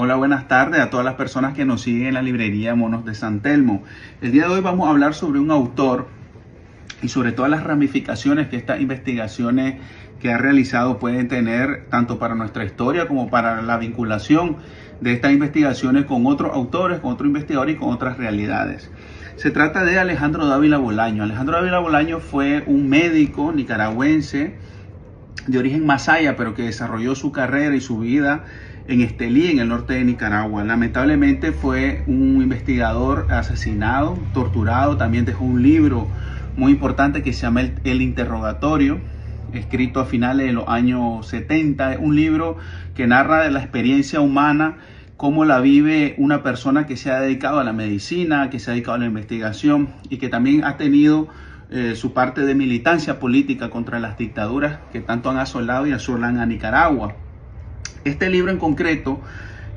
Hola, buenas tardes a todas las personas que nos siguen en la librería Monos de San Telmo. El día de hoy vamos a hablar sobre un autor y sobre todas las ramificaciones que estas investigaciones que ha realizado pueden tener tanto para nuestra historia como para la vinculación de estas investigaciones con otros autores, con otros investigadores y con otras realidades. Se trata de Alejandro Dávila Bolaño. Alejandro Dávila Bolaño fue un médico nicaragüense de origen masaya, pero que desarrolló su carrera y su vida en Estelí, en el norte de Nicaragua. Lamentablemente fue un investigador asesinado, torturado. También dejó un libro muy importante que se llama El Interrogatorio, escrito a finales de los años 70. Un libro que narra de la experiencia humana, cómo la vive una persona que se ha dedicado a la medicina, que se ha dedicado a la investigación y que también ha tenido su parte de militancia política contra las dictaduras que tanto han asolado y asolan a Nicaragua. Este libro en concreto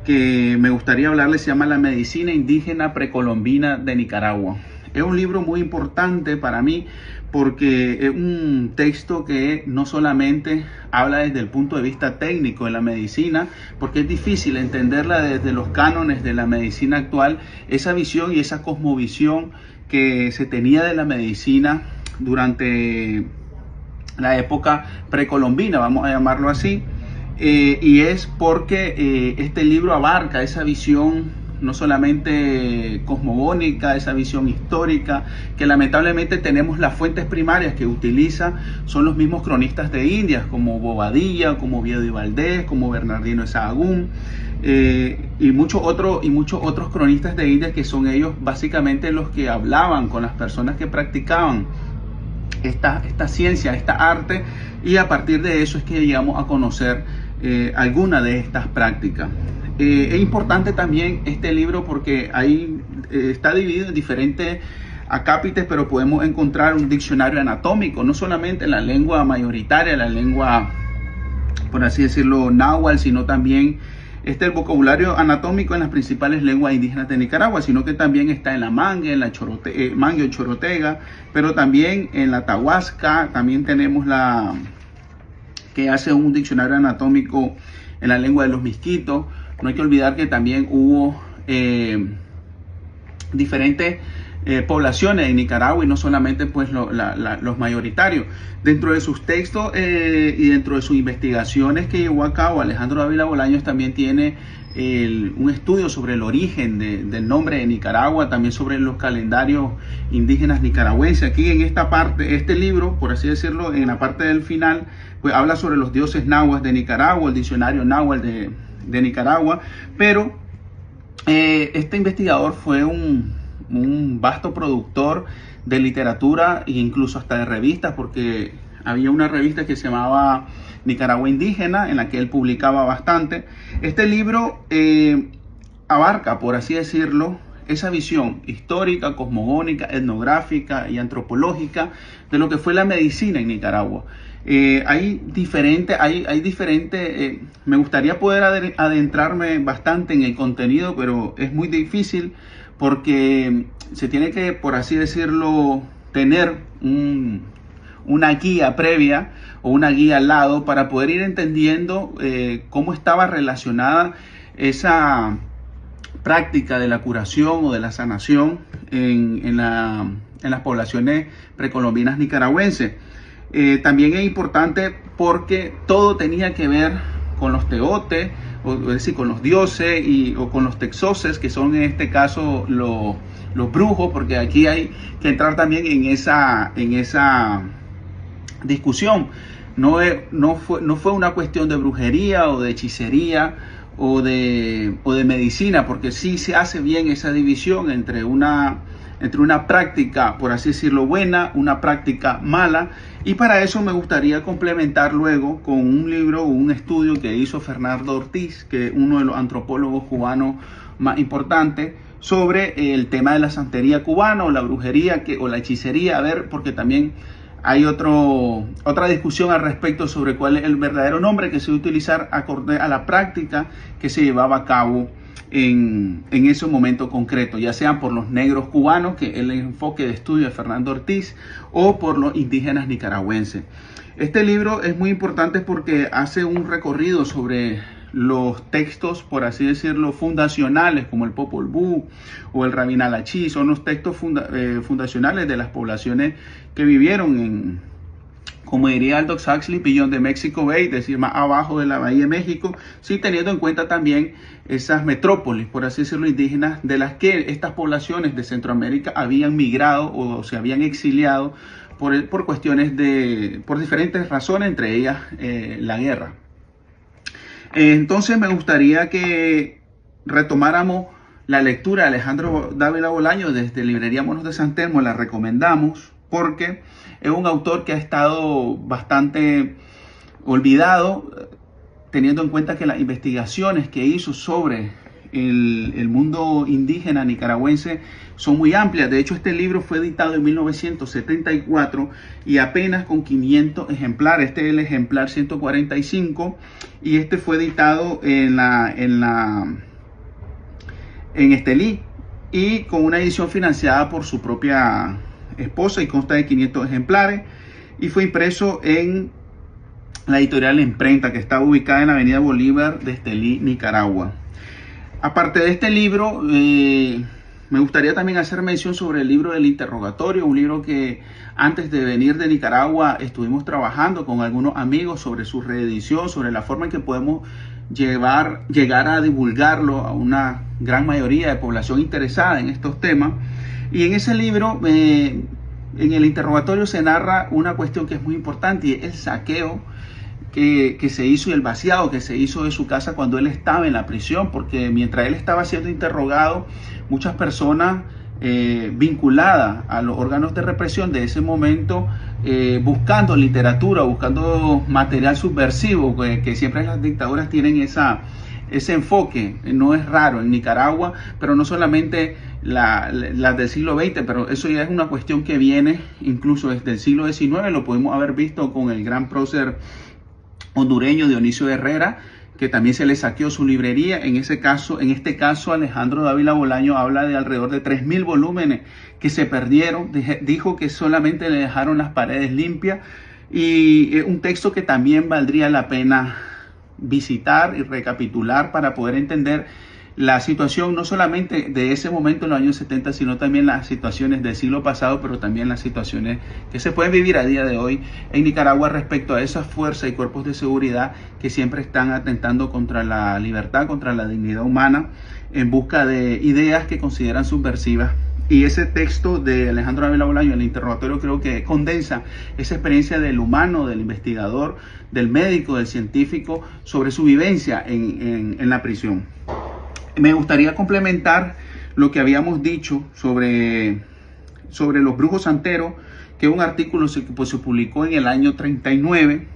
que me gustaría hablarles se llama La medicina indígena precolombina de Nicaragua. Es un libro muy importante para mí porque es un texto que no solamente habla desde el punto de vista técnico de la medicina, porque es difícil entenderla desde los cánones de la medicina actual, esa visión y esa cosmovisión que se tenía de la medicina durante la época precolombina, vamos a llamarlo así. Y es porque este libro abarca esa visión no solamente cosmogónica, esa visión histórica, que lamentablemente tenemos las fuentes primarias que utiliza, son los mismos cronistas de Indias, como Bobadilla, como Oviedo y Valdés, como Bernardino de Sahagún, y muchos otros cronistas de Indias que son ellos básicamente los que hablaban con las personas que practicaban esta ciencia, esta arte, y a partir de eso es que llegamos a conocer alguna de estas prácticas. Es importante también este libro porque ahí está dividido en diferentes acápites, pero podemos encontrar un diccionario anatómico, no solamente en la lengua mayoritaria, la lengua, por así decirlo, náhuatl, sino también el vocabulario anatómico en las principales lenguas indígenas de Nicaragua, sino que también está en la mangue, en la mangue o chorotega, pero también en la tahuasca. También tenemos la que hace un diccionario anatómico en la lengua de los misquitos. No hay que olvidar que también hubo diferentes poblaciones en Nicaragua y no solamente pues los mayoritarios. Dentro de sus textos y dentro de sus investigaciones que llevó a cabo, Alejandro Dávila Bolaños también tiene un estudio sobre el origen del nombre de Nicaragua, también sobre los calendarios indígenas nicaragüenses. Aquí en esta parte, este libro, por así decirlo, en la parte del final, pues habla sobre los dioses nahuas de Nicaragua, el diccionario náhuatl de Nicaragua, pero este investigador fue un vasto productor de literatura e incluso hasta de revistas, porque había una revista que se llamaba Nicaragua Indígena, en la que él publicaba bastante. Este libro abarca, por así decirlo, esa visión histórica, cosmogónica, etnográfica y antropológica de lo que fue la medicina en Nicaragua. Hay diferentes, me gustaría poder adentrarme bastante en el contenido, pero es muy difícil porque se tiene que, por así decirlo, tener una guía previa o una guía al lado para poder ir entendiendo cómo estaba relacionada esa práctica de la curación o de la sanación en las poblaciones precolombinas nicaragüenses. También es importante porque todo tenía que ver con los teotes, es decir, con los dioses o con los texoses, que son en este caso los brujos, porque aquí hay que entrar también en esa discusión. No fue una cuestión de brujería o de hechicería o de medicina, porque sí se hace bien esa división entre una práctica, por así decirlo, buena, una práctica mala. Y para eso me gustaría complementar luego con un libro o un estudio que hizo Fernando Ortiz, que es uno de los antropólogos cubanos más importantes, sobre el tema de la santería cubana o la brujería o la hechicería. A ver, porque también hay otra discusión al respecto sobre cuál es el verdadero nombre que se debe utilizar acorde a la práctica que se llevaba a cabo en ese momento concreto, ya sean por los negros cubanos, que es el enfoque de estudio de Fernando Ortiz, o por los indígenas nicaragüenses. Este libro es muy importante porque hace un recorrido sobre los textos, por así decirlo, fundacionales, como el Popol Vuh o el Rabinal Achí, son los textos fundacionales de las poblaciones que vivieron en, como diría Aldous Huxley, Beyond the Mexico Bay, es decir, más abajo de la Bahía de México, sí teniendo en cuenta también esas metrópolis, por así decirlo, indígenas, de las que estas poblaciones de Centroamérica habían migrado o se habían exiliado por cuestiones por diferentes razones, entre ellas la guerra. Entonces me gustaría que retomáramos la lectura de Alejandro Dávila Bolaño desde Librería Monos de San Telmo. La recomendamos porque es un autor que ha estado bastante olvidado, teniendo en cuenta que las investigaciones que hizo sobre el mundo indígena nicaragüense son muy amplias. De hecho, este libro fue editado en 1974 y apenas con 500 ejemplares. Este es el ejemplar 145 y este fue editado en Estelí y con una edición financiada por su propia esposa y consta de 500 ejemplares y fue impreso en la editorial La Imprenta, que está ubicada en la Avenida Bolívar de Estelí, Nicaragua. Aparte de este libro, me gustaría también hacer mención sobre el libro del interrogatorio, un libro que antes de venir de Nicaragua estuvimos trabajando con algunos amigos sobre su reedición, sobre la forma en que podemos llegar a divulgarlo a una gran mayoría de población interesada en estos temas. Y en ese libro, en el interrogatorio se narra una cuestión que es muy importante y es el saqueo que se hizo y el vaciado que se hizo de su casa cuando él estaba en la prisión, porque mientras él estaba siendo interrogado, muchas personas vinculadas a los órganos de represión de ese momento, buscando literatura, buscando material subversivo, que siempre las dictaduras tienen ese enfoque. No es raro en Nicaragua, pero no solamente las del siglo XX, pero eso ya es una cuestión que viene incluso desde el siglo XIX. Lo podemos haber visto con el gran prócer hondureño Dionisio Herrera, que también se le saqueó su librería. En este caso, Alejandro Dávila Bolaño habla de alrededor de 3.000 volúmenes que se perdieron. Dijo que solamente le dejaron las paredes limpias, y un texto que también valdría la pena visitar y recapitular para poder entender la situación no solamente de ese momento en los años 70, sino también las situaciones del siglo pasado, pero también las situaciones que se pueden vivir a día de hoy en Nicaragua respecto a esas fuerzas y cuerpos de seguridad que siempre están atentando contra la libertad, contra la dignidad humana, en busca de ideas que consideran subversivas. Y ese texto de Alejandro Dávila Bolaño, el interrogatorio, creo que condensa esa experiencia del humano, del investigador, del médico, del científico, sobre su vivencia en la prisión. Me gustaría complementar lo que habíamos dicho sobre los brujos santeros, que es un artículo que se publicó en el año 39.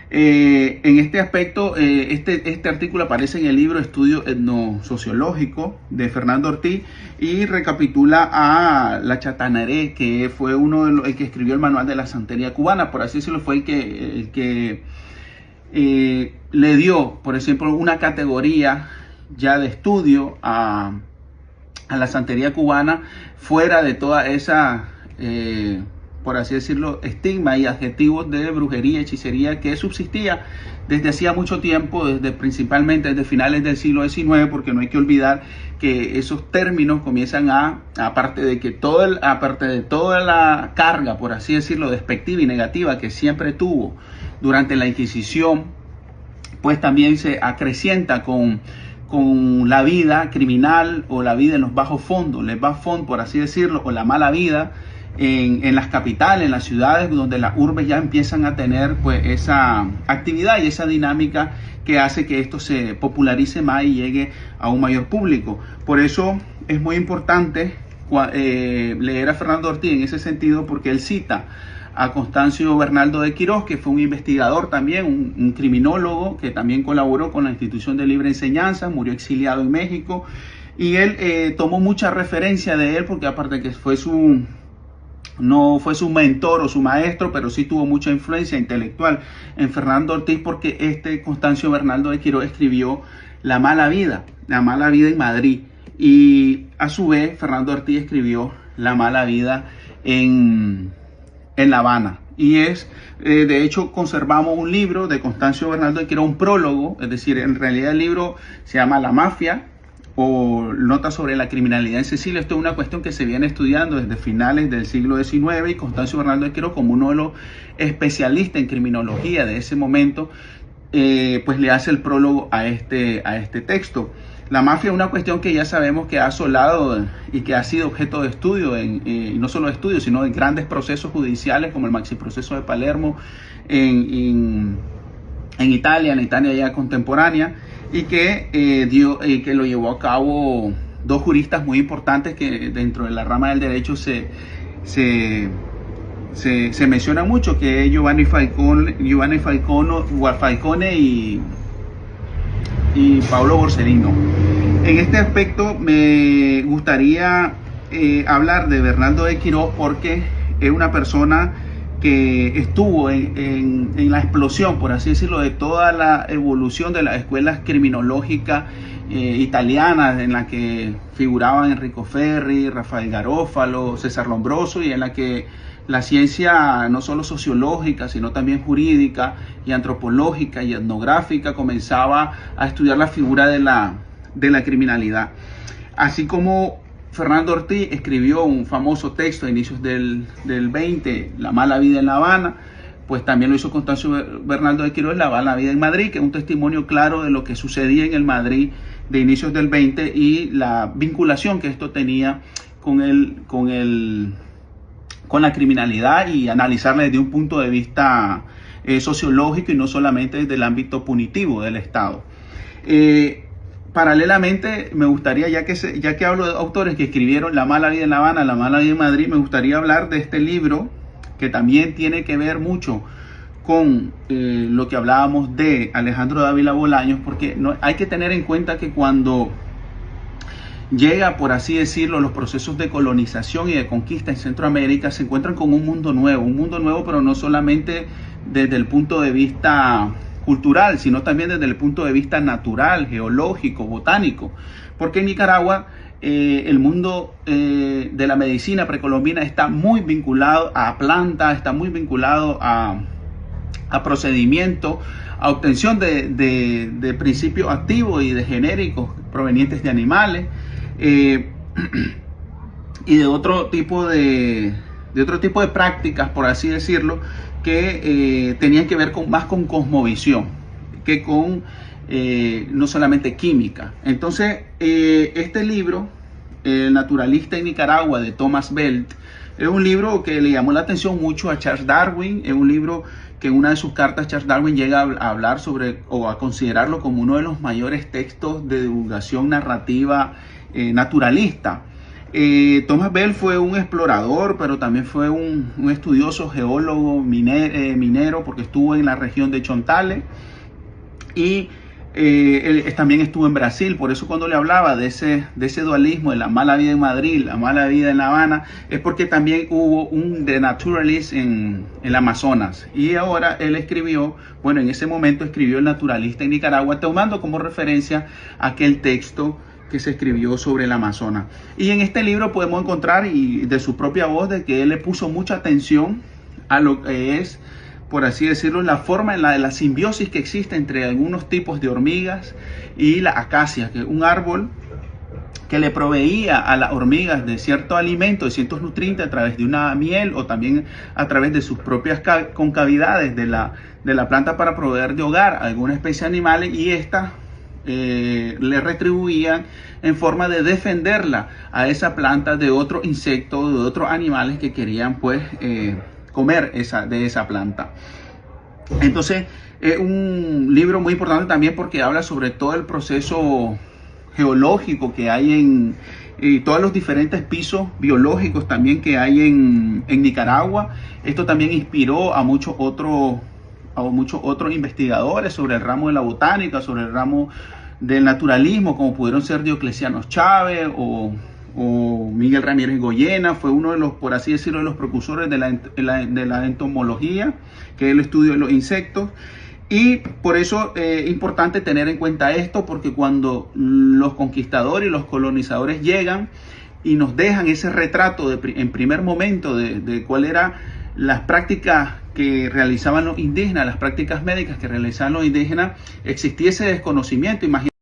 En este aspecto, este artículo aparece en el libro Estudio Etnosociológico de Fernando Ortiz y recapitula a la Chatanaré, que fue el que escribió el manual de la santería cubana, por así decirlo. Fue el que le dio, por ejemplo, una categoría ya de estudio a la santería cubana, fuera de toda esa, por así decirlo, estigma y adjetivos de brujería, hechicería que subsistía desde hacía mucho tiempo, principalmente desde finales del siglo XIX, porque no hay que olvidar que esos términos comienzan aparte de toda la carga, por así decirlo, despectiva y negativa que siempre tuvo durante la Inquisición, pues también se acrecienta con la vida criminal o la vida en los bajos fondos, les bas fonds, por así decirlo, o la mala vida en las capitales, en las ciudades, donde las urbes ya empiezan a tener pues esa actividad y esa dinámica que hace que esto se popularice más y llegue a un mayor público. Por eso es muy importante leer a Fernando Ortiz en ese sentido, porque él cita a Constancio Bernaldo de Quirós, que fue un investigador también, un criminólogo que también colaboró con la Institución de Libre Enseñanza, murió exiliado en México, y él tomó mucha referencia de él, porque aparte de que no fue su mentor o su maestro, pero sí tuvo mucha influencia intelectual en Fernando Ortiz, porque Constancio Bernaldo de Quirós escribió La mala vida en Madrid, y a su vez Fernando Ortiz escribió La mala vida en La Habana. y de hecho conservamos un libro de Constancio Bernaldo que era un prólogo, es decir, en realidad el libro se llama La Mafia o Notas sobre la criminalidad en Sicilia. Esto es una cuestión que se viene estudiando desde finales del siglo XIX y Constancio Bernaldo de Quirós, como uno de los especialistas en criminología de ese momento, pues le hace el prólogo a este texto. La mafia es una cuestión que ya sabemos que ha asolado y que ha sido objeto de estudio, y no solo de estudio, sino de grandes procesos judiciales como el maxiproceso de Palermo en Italia, en la Italia ya contemporánea, y que lo llevó a cabo dos juristas muy importantes que dentro de la rama del derecho se menciona mucho, que es Giovanni Falcone y Paolo Borsellino. En este aspecto me gustaría hablar de Bernaldo de Quirós porque es una persona que estuvo en la explosión, por así decirlo, de toda la evolución de las escuelas criminológicas italianas, en la que figuraban Enrico Ferri, Rafael Garofalo, César Lombroso, y en la que la ciencia no solo sociológica, sino también jurídica y antropológica y etnográfica comenzaba a estudiar la figura de la criminalidad. Así como Fernando Ortiz escribió un famoso texto a inicios del 20, La mala vida en La Habana, pues también lo hizo Constancio Bernaldo de Quirós, La mala vida en Madrid, que es un testimonio claro de lo que sucedía en el Madrid de inicios del 20 y la vinculación que esto tenía con la criminalidad, y analizarla desde un punto de vista sociológico y no solamente desde el ámbito punitivo del Estado. Paralelamente, me gustaría, ya que hablo de autores que escribieron La mala vida en La Habana, La mala vida en Madrid, me gustaría hablar de este libro que también tiene que ver mucho con lo que hablábamos de Alejandro Dávila Bolaños, porque hay que tener en cuenta que cuando llega, por así decirlo, los procesos de colonización y de conquista en Centroamérica, se encuentran con un mundo nuevo, pero no solamente desde el punto de vista cultural, sino también desde el punto de vista natural, geológico, botánico, porque en Nicaragua el mundo de la medicina precolombina está muy vinculado a plantas, está muy vinculado a procedimientos, a obtención de principios activos y de genéricos provenientes de animales, y de otro tipo de prácticas, por así decirlo, que tenían que ver más con cosmovisión que con no solamente química. Entonces, este libro, El naturalista en Nicaragua, de Thomas Belt, es un libro que le llamó la atención mucho a Charles Darwin. Es un libro que en una de sus cartas Charles Darwin llega a hablar sobre, o a considerarlo como uno de los mayores textos de divulgación narrativa naturalista. Thomas Bell fue un explorador, pero también fue un estudioso geólogo minero, porque estuvo en la región de Chontales, y él también estuvo en Brasil. Por eso cuando le hablaba de ese dualismo de la mala vida en Madrid, la mala vida en La Habana, es porque también hubo un The Naturalist en el Amazonas. Y ahora él escribió, en ese momento escribió El naturalista en Nicaragua, tomando como referencia aquel texto que se escribió sobre el Amazonas. Y en este libro podemos encontrar, y de su propia voz, de que él le puso mucha atención a lo que es, por así decirlo, la forma de la simbiosis que existe entre algunos tipos de hormigas y la acacia, que es un árbol que le proveía a las hormigas de cierto alimento, de ciertos nutrientes a través de una miel, o también a través de sus propias concavidades de la planta, para proveer de hogar a alguna especie de animales, y esta le retribuían en forma de defenderla a esa planta de otros insectos, de otros animales que querían comer de esa planta. Entonces es un libro muy importante también porque habla sobre todo el proceso geológico que hay y todos los diferentes pisos biológicos también que hay en Nicaragua. Esto también inspiró a muchos otros investigadores sobre el ramo de la botánica, sobre el ramo del naturalismo, como pudieron ser Diocleciano Chávez o Miguel Ramírez Goyena. Fue uno de los, por así decirlo, de los precursores de la entomología, que es el estudio de los insectos. Y por eso es importante tener en cuenta esto, porque cuando los conquistadores y los colonizadores llegan y nos dejan ese retrato en primer momento de cuál era las prácticas que realizaban los indígenas, las prácticas médicas que realizaban los indígenas, existiese desconocimiento. Imagínate